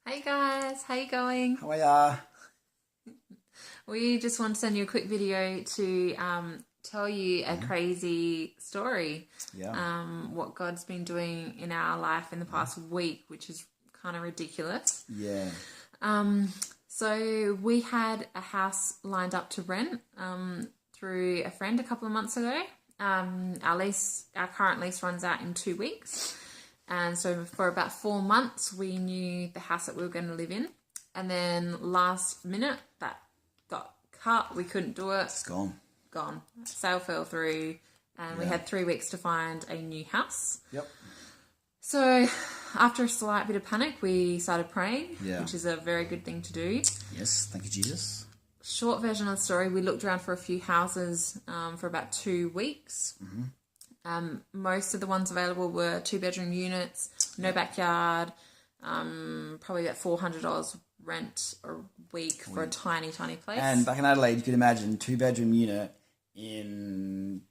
Hey guys, how you going? How are ya? We just want to send you a quick video to tell you a crazy story. Yeah. What God's been doing in our life in the past week, which is kind of ridiculous. Yeah. So we had a house lined up to rent through a friend a couple of months ago. Our current lease runs out in 2 weeks. And so for about 4 months, we knew the house that we were going to live in. And then last minute, that got cut. We couldn't do it. It's gone. Gone. Sale fell through. And we had 3 weeks to find a new house. Yep. So after a slight bit of panic, we started praying, Yeah. which is a very good thing to do. Yes. Thank you, Jesus. Short version of the story, we looked around for a few houses for about 2 weeks. Most of the ones available were 2-bedroom units, no backyard, probably about $400 rent a week for a tiny, tiny place. And back in Adelaide, you could imagine 2-bedroom unit in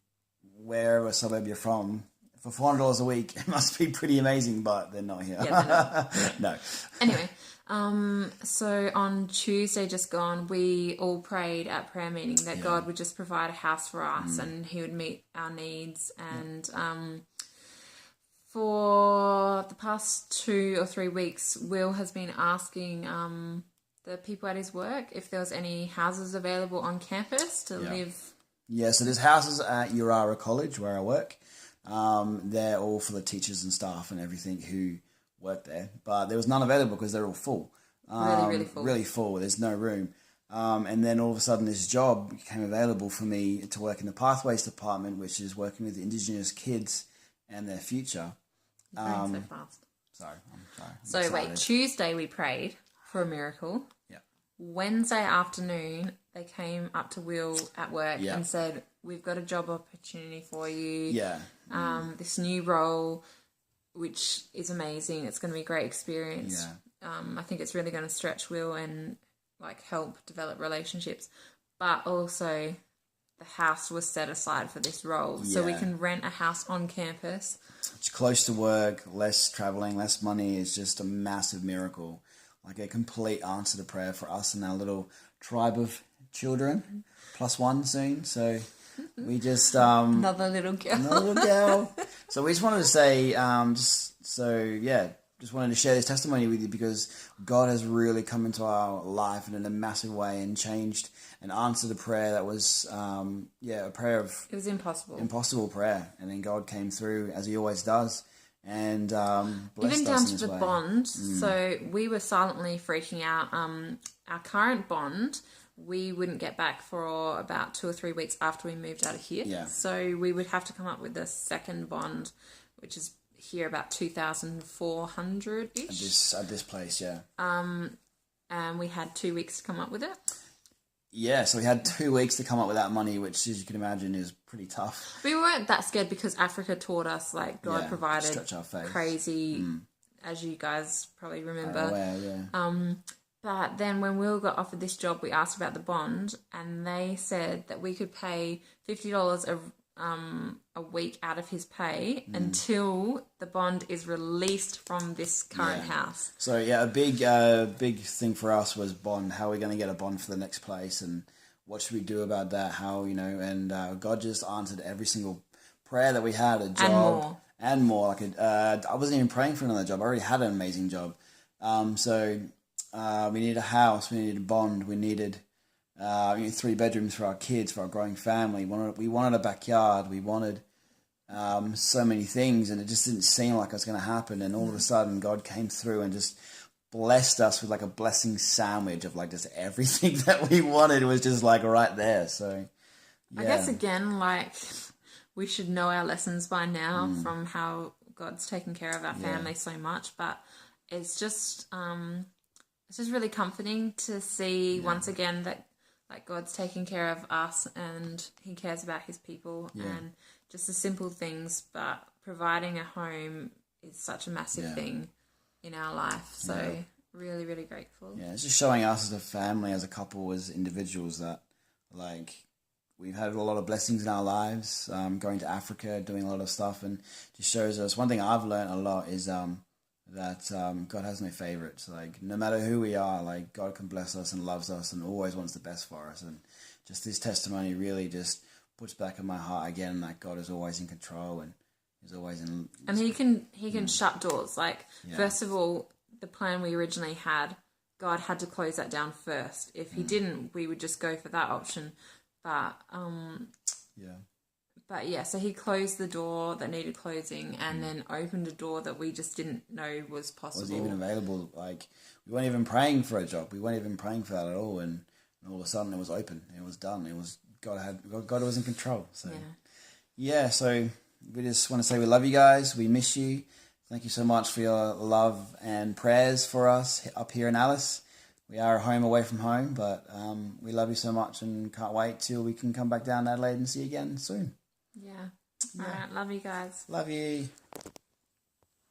wherever suburb you're from for $400 a week. It must be pretty amazing, but they're not here. Yeah, they're not. No. Anyway, so on Tuesday just gone, we all prayed at prayer meeting that God would just provide a house for us and He would meet our needs. And for the past 2 or 3 weeks, Will has been asking the people at his work if there was any houses available on campus to live. Yeah, so there's houses at Urara College where I work. They're all for the teachers and staff and everything who work there. But there was none available because they're all full. Really full. Really full. There's no room. And then all of a sudden this job became available for me to work in the Pathways Department, which is working with Indigenous kids and their future. Going so fast. Sorry, I'm sorry. I'm So excited. wait, Tuesday we prayed for a miracle. Yeah. Wednesday afternoon, they came up to Will at work Yeah. and said, "We've got a job opportunity for you. Yeah. This new role, which is amazing. It's going to be a great experience. I think it's really going to stretch Will and help develop relationships. But also, the house was set aside for this role, so we Yeah. can rent a house on campus." It's close to work, less traveling, less money. It's just a massive miracle. Like a complete answer to prayer for us and our little tribe of children. +1 soon. So we just Another little girl. another little girl. So we just wanted to say, just wanted to share this testimony with you because God has really come into our life in a massive way and changed and answered a prayer that was, a prayer of It was impossible. impossible prayer. And then God came through as He always does and blessed Even us down in to His the way. bond. So we were silently freaking out. Our current bond, we wouldn't get back for about 2 or 3 weeks after we moved out of here. Yeah. So we would have to come up with a second bond, which is here about 2,400-ish. At this place, yeah. And we had 2 weeks to come up with it. Yeah, so we had 2 weeks to come up with that money, which, as you can imagine, is pretty tough. We weren't that scared because Africa taught us, God Yeah, provided stretch our faith. crazy, as you guys probably remember. Aware, yeah. But then when Will got offered this job, we asked about the bond, and they said that we could pay $50 a week out of his pay until the bond is released from this current house. So yeah, a big thing for us was bond. How are we going to get a bond for the next place, and what should we do about that? How and God just answered every single prayer that we had. A job and more. I wasn't even praying for another job. I already had an amazing job. We needed a house. We needed a bond. We needed 3 bedrooms for our kids, for our growing family. We wanted a backyard. We wanted so many things, and it just didn't seem like it was going to happen. And all of a sudden, God came through and just blessed us with a blessing sandwich of just everything that we wanted was just right there. So yeah. I guess again, we should know our lessons by now from how God's taken care of our family so much, but it's just really comforting to see once again that God's taking care of us and He cares about His people and just the simple things, but providing a home is such a massive thing in our life. So really, really grateful. Yeah, it's just showing us as a family, as a couple, as individuals that we've had a lot of blessings in our lives, going to Africa, doing a lot of stuff, and just shows us one thing I've learned a lot is that God has no favorites. Like, no matter who we are, like, God can bless us and loves us and always wants the best for us. And just this testimony really just puts back in my heart again that God is always in control and is always in. And he can shut doors. Like, first of all, the plan we originally had, God had to close that down first. If he didn't, we would just go for that option. But so he closed the door that needed closing and then opened a door that we just didn't know was possible. Was even available. Like, we weren't even praying for a job. We weren't even praying for that at all. And all of a sudden it was open. It was done. It was God was in control. So so we just want to say we love you guys. We miss you. Thank you so much for your love and prayers for us up here in Alice. We are home away from home, but we love you so much and can't wait till we can come back down to Adelaide and see you again soon. Yeah. All right. Love you guys. Love you.